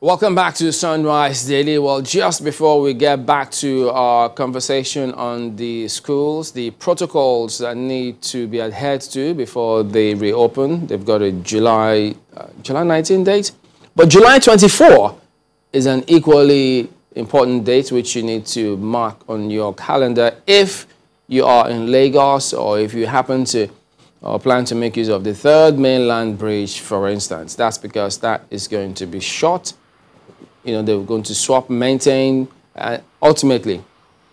Welcome back to Sunrise Daily. Well, just before we get back to our conversation on the schools, the protocols that need to be adhered to before they reopen, they've got a July 19 date, but July 24 is an equally important date which you need to mark on your calendar if you are in Lagos or if you happen to plan to make use of the third mainland bridge, for instance. That's because that is going to be short. You know, they're going to swap, maintain, ultimately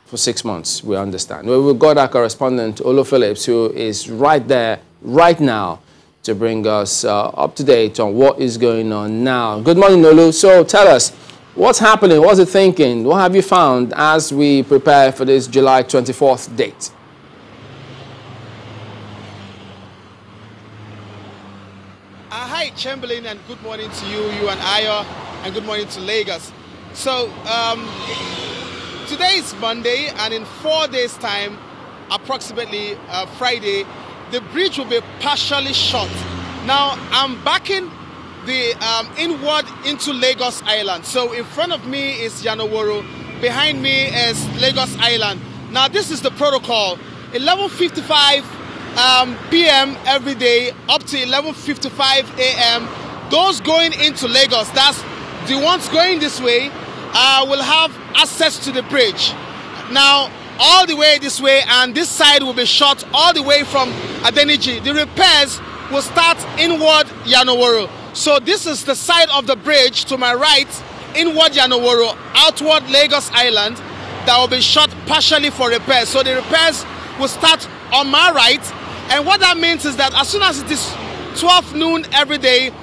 for 6 months, we understand. Well, we've got our correspondent, Olo Phillips, who is right there, right now, to bring us up to date on what is going on now. Good morning, Olu. So tell us, what's happening? What's the thinking? What have you found as we prepare for this July 24th date? Hi, Chamberlain, and good morning to you and Ayo, and good morning to Lagos. So, today is Monday, and in 4 days' time, approximately Friday, the bridge will be partially shut. Now, I'm backing the inward into Lagos Island. So, in front of me is Yanoworo, behind me is Lagos Island. Now, this is the protocol. 11:55 p.m. every day up to 11:55 a.m. Those going into Lagos, that's the ones going this way, will have access to the bridge. Now, all the way this way, and this side will be shut all the way from Adeniji. The repairs will start inward Yanoworo. So this is the side of the bridge to my right, inward Yanoworo, outward Lagos Island, that will be shut partially for repairs. So the repairs will start on my right. And what that means is that as soon as it is 12 noon every day,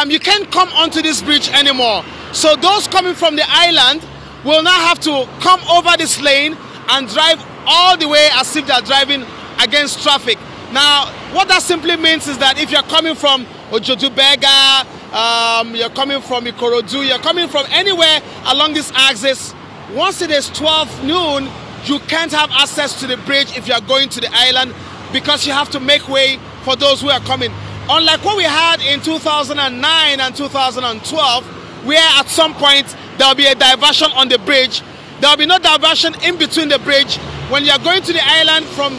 you can't come onto this bridge anymore. So those coming from the island will now have to come over this lane and drive all the way as if they're driving against traffic. Now, what that simply means is that if you're coming from Ojotubega, you're coming from Ikorodu, you're coming from anywhere along this axis, once it is 12 noon, you can't have access to the bridge if you're going to the island, because you have to make way for those who are coming. Unlike what we had in 2009 and 2012, where at some point there will be a diversion on the bridge. There will be no diversion in between the bridge. When you are going to the island from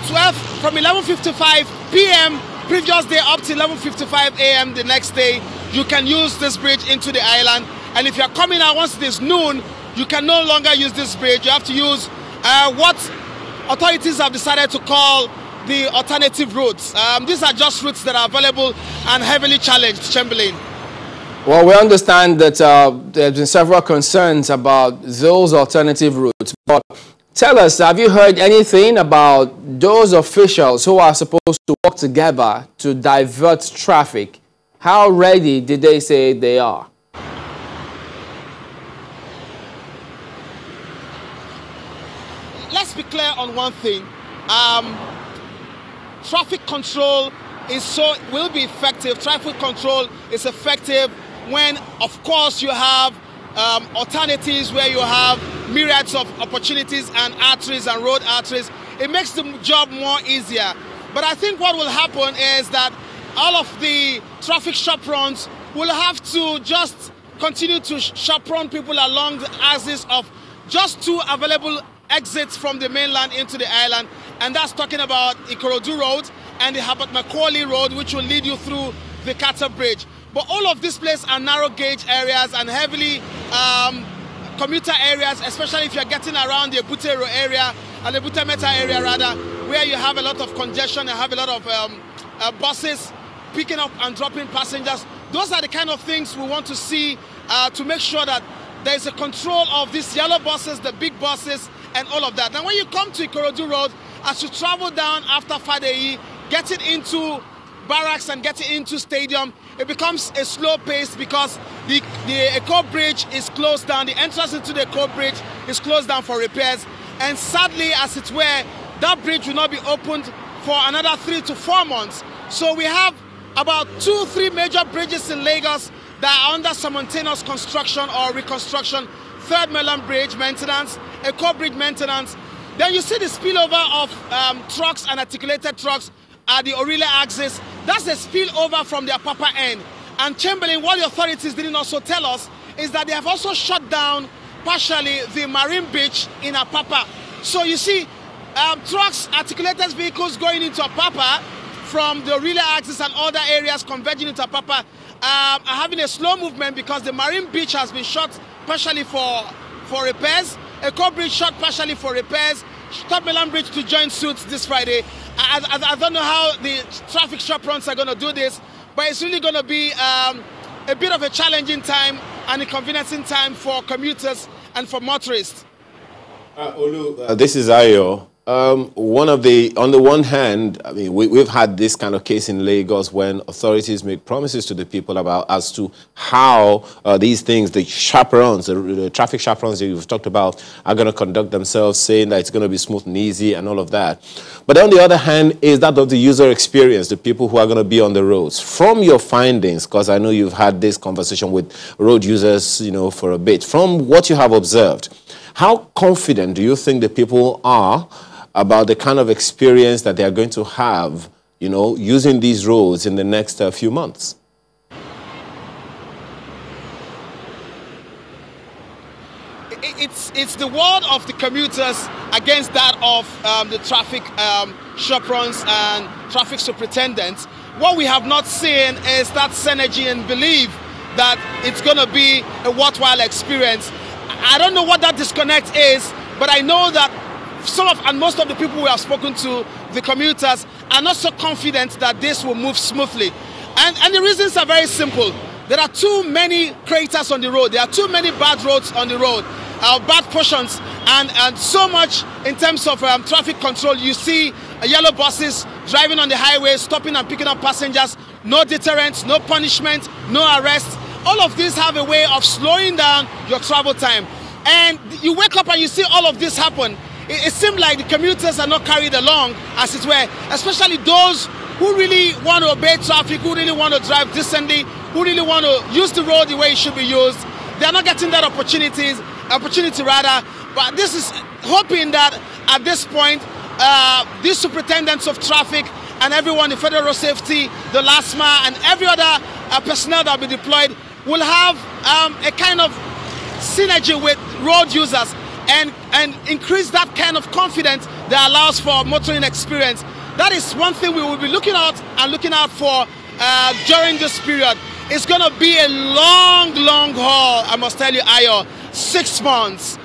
11:55 p.m. previous day up to 11:55 a.m. the next day, you can use this bridge into the island. And if you are coming out once it is noon, you can no longer use this bridge. You have to use what authorities have decided to call the alternative routes. These are just routes that are available and heavily challenged, Chamberlain. Well, we understand that there have been several concerns about those alternative routes. But tell us, have you heard anything about those officials who are supposed to work together to divert traffic? How ready did they say they are? Let's be clear on one thing. Traffic control will be effective. Traffic control is effective when, of course, you have alternatives where you have myriads of opportunities and arteries and road arteries. It makes the job more easier. But I think what will happen is that all of the traffic chaperons will have to just continue to chaperone people along the axis of just two available exits from the mainland into the island, and that's talking about Ikorodu Road and the Herbert Macaulay Road, which will lead you through the Carter Bridge. But all of these places are narrow gauge areas and heavily commuter areas, especially if you're getting around the Ebutero area and the Butemeta area rather, where you have a lot of congestion and have a lot of buses picking up and dropping passengers. Those are the kind of things we want to see to make sure that there's a control of these yellow buses, the big buses, and all of that. Now, when you come to Ikorodu Road, as you travel down after Fadeyi, getting into barracks and getting into stadium, it becomes a slow pace because the Eco Bridge is closed down. The entrance into the Eco Bridge is closed down for repairs. And sadly, as it were, that bridge will not be opened for another 3 to 4 months. So we have about 2-3 major bridges in Lagos that are under simultaneous construction or reconstruction. Third Mainland Bridge maintenance, Eco Bridge maintenance. Then you see the spillover of trucks and articulated trucks at the Orile axis. That's a spillover from their upper end. And Chamberlain, what the authorities didn't also tell us is that they have also shut down partially the Marine Beach in Apapa. So you see trucks, articulated vehicles going into Apapa from the relay axis and other areas converging into Apapa are having a slow movement because the Marine Beach has been shut partially for repairs. Eco Bridge shut partially for repairs. Stop Mainland Bridge to join suit this Friday. I don't know how the traffic chaperons are going to do this, but it's really going to be a bit of a challenging time and inconveniencing time for commuters and for motorists. Olu, this is Ayo. On the one hand, I mean, we've had this kind of case in Lagos when authorities make promises to the people as to how these things, the chaperones, the traffic chaperones that you've talked about, are going to conduct themselves, saying that it's going to be smooth and easy and all of that. But on the other hand, is that of the user experience, the people who are going to be on the roads. From your findings, because I know you've had this conversation with road users, for a bit, from what you have observed, how confident do you think the people are about the kind of experience that they are going to have, using these roads in the next few months? It's the word of the commuters against that of the traffic chaperons and traffic superintendents. What we have not seen is that synergy and belief that it's going to be a worthwhile experience. I don't know what that disconnect is, but I know that most of the people we have spoken to, the commuters, are not so confident that this will move smoothly. And the reasons are very simple. There are too many craters on the road. There are too many bad roads on the road, bad portions, and so much in terms of traffic control. You see yellow buses driving on the highway, stopping and picking up passengers, no deterrence, no punishment, no arrest. All of these have a way of slowing down your travel time. And you wake up and you see all of this happen. It seems like the commuters are not carried along, as it were, especially those who really want to obey traffic, who really want to drive decently, who really want to use the road the way it should be used. They are not getting that opportunity. But this is hoping that at this point, these superintendents of traffic and everyone, the federal road safety, the LASMA, and every other personnel that will be deployed will have a kind of synergy with road users and increase that kind of confidence that allows for motoring experience. That is one thing we will be looking out for during this period. It's going to be a long haul, I must tell you, Ayo. 6 months.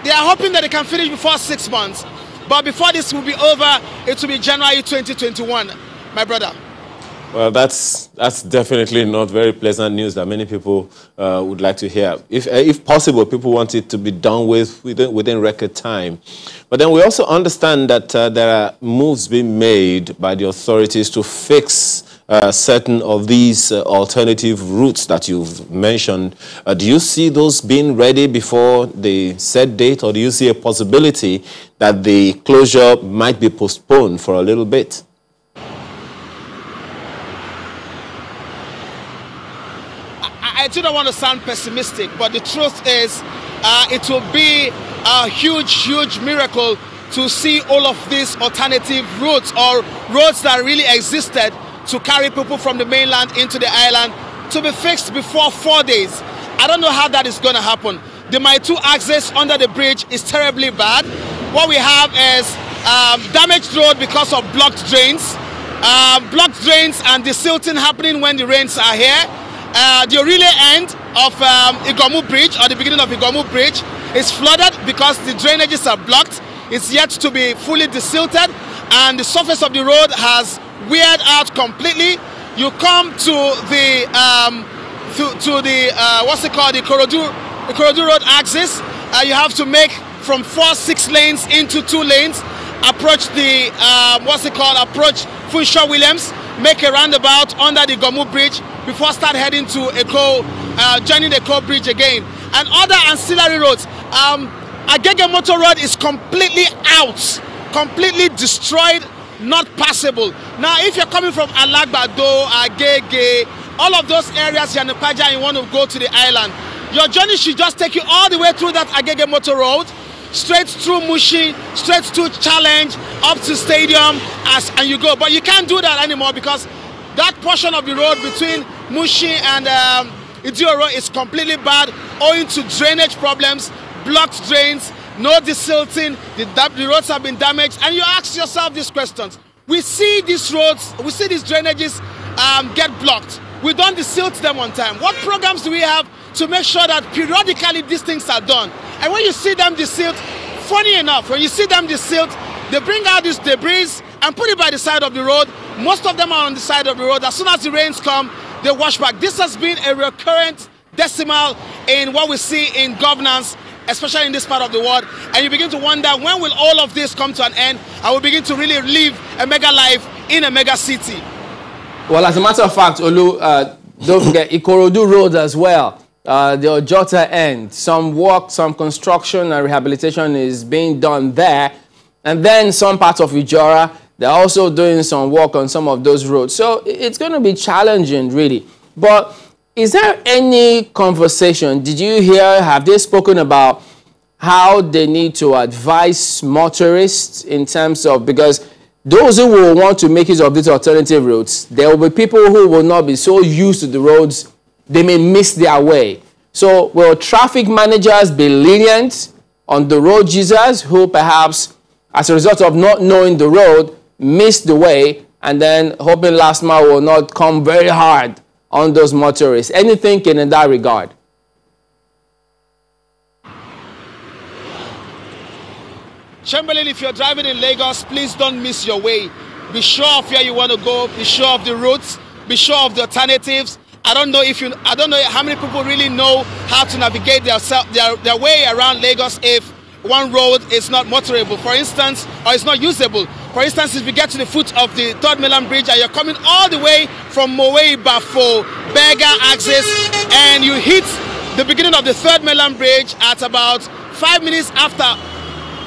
They are hoping that they can finish before 6 months. But before this will be over, it will be January 2021, my brother. Well, that's definitely not very pleasant news that many people would like to hear. If possible, people want it to be done within record time. But then we also understand that there are moves being made by the authorities to fix certain of these alternative routes that you've mentioned. Do you see those being ready before the set date, or do you see a possibility that the closure might be postponed for a little bit? I do not want to sound pessimistic, but the truth is it will be a huge miracle to see all of these alternative routes, or roads that really existed to carry people from the mainland into the island, to be fixed before 4 days. I don't know how that is going to happen. The Mile 2 access under the bridge is terribly bad. What we have is damaged road because of blocked drains and the silting happening when the rains are here. The relay end of Igomu Bridge, or the beginning of Igomu Bridge, is flooded because the drainages are blocked. It's yet to be fully desilted, and the surface of the road has weared out completely. You come to the the Ikorodu Road axis. You have to make from 4-6 lanes into 2 lanes. Approach the approach Funshaw Williams. Make a roundabout under the Igomu Bridge before start heading to joining the Eco Bridge again, and other ancillary roads. Agege Motor Road is completely out, completely destroyed, not passable. Now, if you're coming from Alagbado, Agege, all of those areas, Yanukwaja, and you want to go to the island, your journey should just take you all the way through that Agege Motor Road, straight through Mushi, straight to Challenge, up to Stadium, and you go. But you can't do that anymore because that portion of the road between Mushi and Idio Road is completely bad owing to drainage problems, blocked drains, no desilting, the roads have been damaged. And you ask yourself these questions. We see these roads, we see these drainages get blocked. We don't desilt them on time. What programs do we have to make sure that periodically these things are done? And when you see them desilt, funny enough, when you see them desilt, they bring out this debris and put it by the side of the road. Most of them are on the side of the road. As soon as the rains come, they wash back. This has been a recurrent decimal in what we see in governance, especially in this part of the world. And you begin to wonder, when will all of this come to an end? I will begin to really live a mega life in a mega city. Well, as a matter of fact, Olu, don't forget Ikorodu Road as well. The Ojota end, some work, some construction and rehabilitation is being done there. And then some parts of Ijora, they're also doing some work on some of those roads. So it's going to be challenging, really. But is there any conversation? Did you hear, have they spoken about how they need to advise motorists in terms of, because those who will want to make use of these alternative routes, there will be people who will not be so used to the roads, they may miss their way. So will traffic managers be lenient on the road users who perhaps, as a result of not knowing the road, miss the way, and then hoping last mile will not come very hard on those motorists? Any thinking in that regard? Chamberlain, if you're driving in Lagos, please don't miss your way. Be sure of where you want to go. Be sure of the routes. Be sure of the alternatives. I don't know how many people really know how to navigate their way around Lagos if one road is not motorable, for instance, or it's not usable. For instance, if you get to the foot of the 3rd Mainland Bridge and you're coming all the way from Mowe, Bafo, Berger axis, and you hit the beginning of the 3rd Mainland Bridge at about 5 minutes after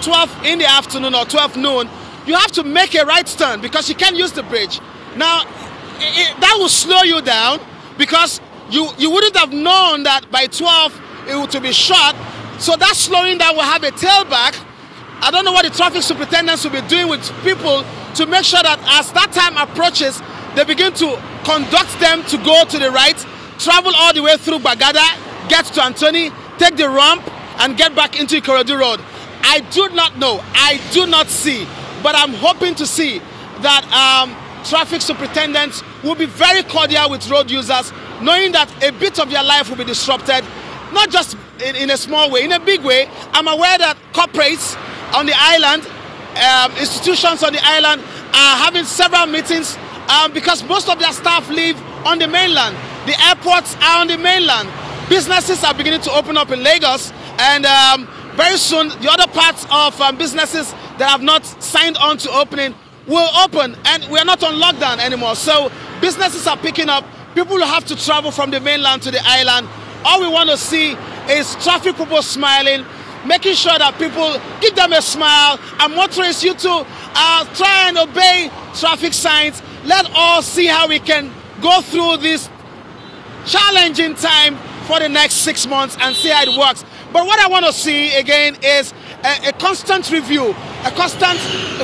12 in the afternoon or 12 noon, you have to make a right turn because you can't use the bridge. Now, that will slow you down because you wouldn't have known that by 12 it would be short. So that slowing down will have a tailback. I don't know what the traffic superintendents will be doing with people to make sure that as that time approaches, they begin to conduct them to go to the right, travel all the way through Bagada, get to Anthony, take the ramp, and get back into Ikorodu Road. I do not know. I do not see. But I'm hoping to see that traffic superintendents will be very cordial with road users, knowing that a bit of their life will be disrupted, not just in a small way, in a big way. I'm aware that corporates on the island, institutions on the island are having several meetings because most of their staff live on the mainland. The airports are on the mainland. Businesses are beginning to open up in Lagos, and very soon the other parts of businesses that have not signed on to opening will open, and we're not on lockdown anymore. So businesses are picking up. People will have to travel from the mainland to the island. All we want to see is traffic people smiling, making sure that people give them a smile, and motorists, you too, try and obey traffic signs. Let us see how we can go through this challenging time for the next 6 months and see how it works. But what I want to see again is a constant review, a constant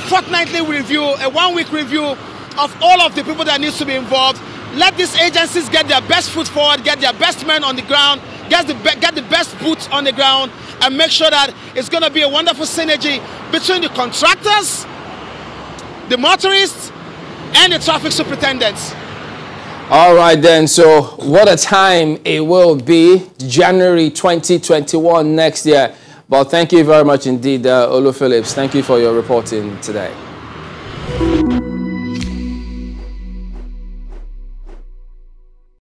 fortnightly review, a 1-week review of all of the people that needs to be involved. Let these agencies get their best foot forward, get their best men on the ground, get the best boots on the ground, and make sure that it's going to be a wonderful synergy between the contractors, the motorists, and the traffic superintendents. All right then, so what a time it will be, January 2021 next year. But thank you very much indeed, Olu Phillips. Thank you for your reporting today.